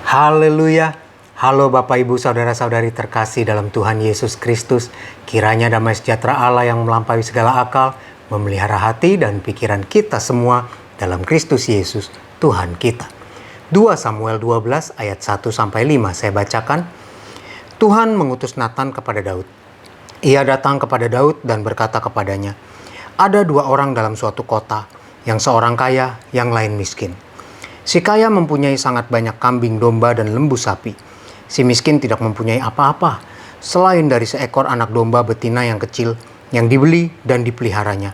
Haleluya. Halo Bapak Ibu Saudara-saudari terkasih dalam Tuhan Yesus Kristus. Kiranya damai sejahtera Allah yang melampaui segala akal memelihara hati dan pikiran kita semua dalam Kristus Yesus Tuhan kita. 2 Samuel 12 ayat 1-5 saya bacakan. Tuhan mengutus Natan kepada Daud. Ia datang kepada Daud dan berkata kepadanya, ada 2 orang dalam suatu kota, yang seorang kaya, yang lain miskin. Si kaya mempunyai sangat banyak kambing domba dan lembu sapi. Si miskin tidak mempunyai apa-apa, selain dari seekor anak domba betina yang kecil, yang dibeli dan dipeliharanya.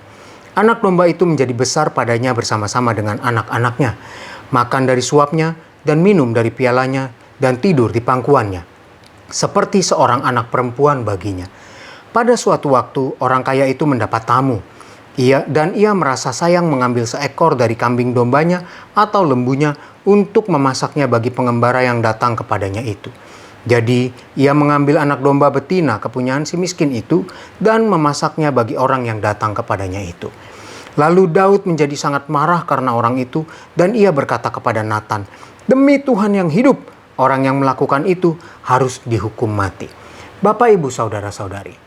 Anak domba itu menjadi besar padanya bersama-sama dengan anak-anaknya, makan dari suapnya dan minum dari pialanya dan tidur di pangkuannya, seperti seorang anak perempuan baginya. Pada suatu waktu, orang kaya itu mendapat tamu. Ia merasa sayang mengambil seekor dari kambing dombanya atau lembunya untuk memasaknya bagi pengembara yang datang kepadanya itu. Jadi, ia mengambil anak domba betina kepunyaan si miskin itu dan memasaknya bagi orang yang datang kepadanya itu. Lalu Daud menjadi sangat marah karena orang itu dan ia berkata kepada Natan, demi Tuhan yang hidup, orang yang melakukan itu harus dihukum mati. Bapak, Ibu, Saudara-saudari,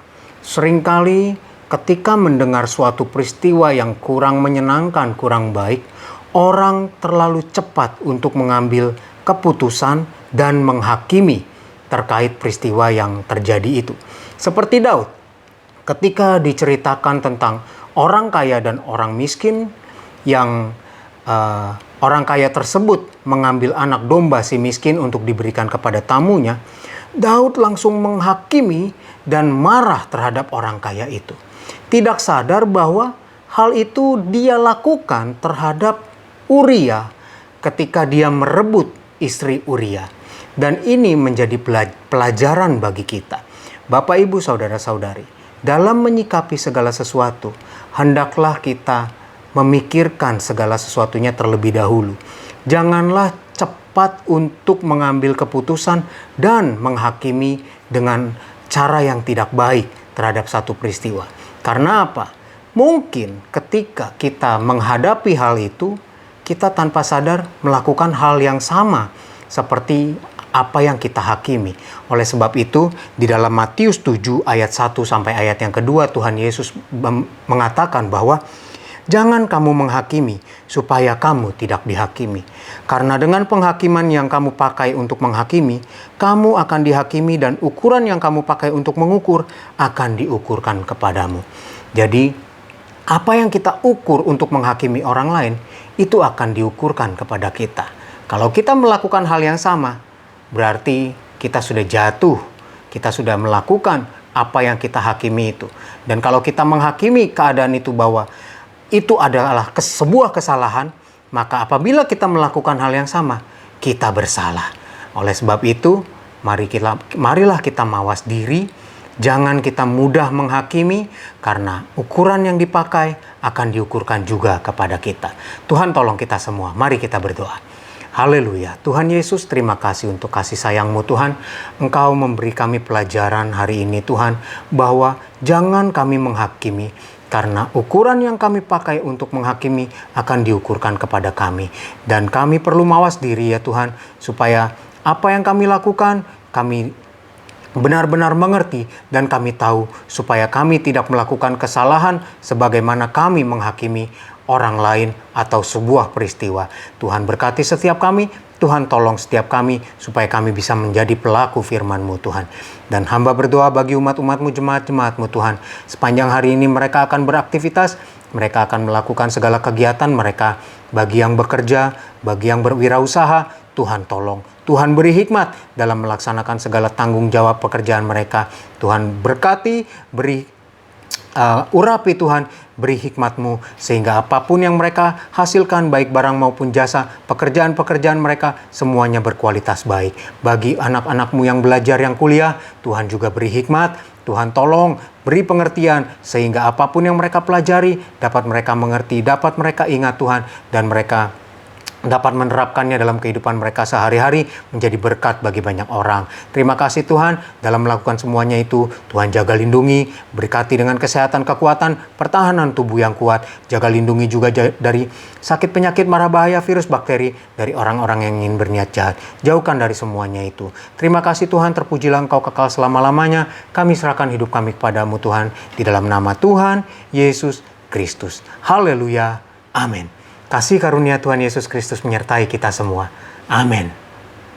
seringkali ketika mendengar suatu peristiwa yang kurang menyenangkan, kurang baik, orang terlalu cepat untuk mengambil keputusan dan menghakimi terkait peristiwa yang terjadi itu. Seperti Daud, ketika diceritakan tentang orang kaya dan orang miskin, yang orang kaya tersebut mengambil anak domba si miskin untuk diberikan kepada tamunya, Daud langsung menghakimi dan marah terhadap orang kaya itu. Tidak sadar bahwa hal itu dia lakukan terhadap Uria ketika dia merebut istri Uria. Dan ini menjadi pelajaran bagi kita. Bapak, Ibu, Saudara-saudari, dalam menyikapi segala sesuatu, hendaklah kita memikirkan segala sesuatunya terlebih dahulu. Janganlah cepat untuk mengambil keputusan dan menghakimi dengan cara yang tidak baik terhadap satu peristiwa. Karena apa? Mungkin ketika kita menghadapi hal itu, kita tanpa sadar melakukan hal yang sama seperti apa yang kita hakimi. Oleh sebab itu, di dalam Matius 7 ayat 1 sampai ayat yang kedua, Tuhan Yesus mengatakan bahwa jangan kamu menghakimi supaya kamu tidak dihakimi. Karena dengan penghakiman yang kamu pakai untuk menghakimi, kamu akan dihakimi dan ukuran yang kamu pakai untuk mengukur akan diukurkan kepadamu. Jadi, apa yang kita ukur untuk menghakimi orang lain, itu akan diukurkan kepada kita. Kalau kita melakukan hal yang sama, berarti kita sudah jatuh, kita sudah melakukan apa yang kita hakimi itu. Dan kalau kita menghakimi keadaan itu bahwa itu adalah sebuah kesalahan, maka apabila kita melakukan hal yang sama, kita bersalah. Oleh sebab itu, marilah kita mawas diri, jangan kita mudah menghakimi, karena ukuran yang dipakai akan diukurkan juga kepada kita. Tuhan tolong kita semua, mari kita berdoa. Haleluya. Tuhan Yesus, terima kasih untuk kasih sayang-Mu Tuhan. Engkau memberi kami pelajaran hari ini Tuhan, bahwa jangan kami menghakimi, karena ukuran yang kami pakai untuk menghakimi akan diukurkan kepada kami. Dan kami perlu mawas diri ya Tuhan, supaya apa yang kami lakukan, kami benar-benar mengerti dan kami tahu, supaya kami tidak melakukan kesalahan sebagaimana kami menghakimi orang lain atau sebuah peristiwa. Tuhan berkati setiap kami, Tuhan tolong setiap kami supaya kami bisa menjadi pelaku firman-Mu Tuhan. Dan hamba berdoa bagi umat-umat-Mu, jemaat-jemaat-Mu Tuhan. Sepanjang hari ini mereka akan beraktivitas, mereka akan melakukan segala kegiatan mereka. Bagi yang bekerja, bagi yang berwirausaha, Tuhan tolong. Tuhan beri hikmat dalam melaksanakan segala tanggung jawab pekerjaan mereka. Tuhan berkati, beri urapi Tuhan, beri hikmat-Mu sehingga apapun yang mereka hasilkan, baik barang maupun jasa, pekerjaan-pekerjaan mereka semuanya berkualitas baik. Bagi anak-anak-Mu yang belajar, yang kuliah, Tuhan juga beri hikmat. Tuhan tolong beri pengertian sehingga apapun yang mereka pelajari dapat mereka mengerti, dapat mereka ingat Tuhan, dan mereka dapat menerapkannya dalam kehidupan mereka sehari-hari menjadi berkat bagi banyak orang. Terima kasih Tuhan, dalam melakukan semuanya itu, Tuhan jaga lindungi, berkati dengan kesehatan, kekuatan, pertahanan tubuh yang kuat, jaga lindungi juga dari sakit penyakit, mara bahaya, virus, bakteri, dari orang-orang yang ingin berniat jahat. Jauhkan dari semuanya itu. Terima kasih Tuhan, terpujilah Engkau kekal selama-lamanya. Kami serahkan hidup kami kepadamu Tuhan, di dalam nama Tuhan Yesus Kristus. Haleluya. Amin. Kasih karunia Tuhan Yesus Kristus menyertai kita semua. Amin.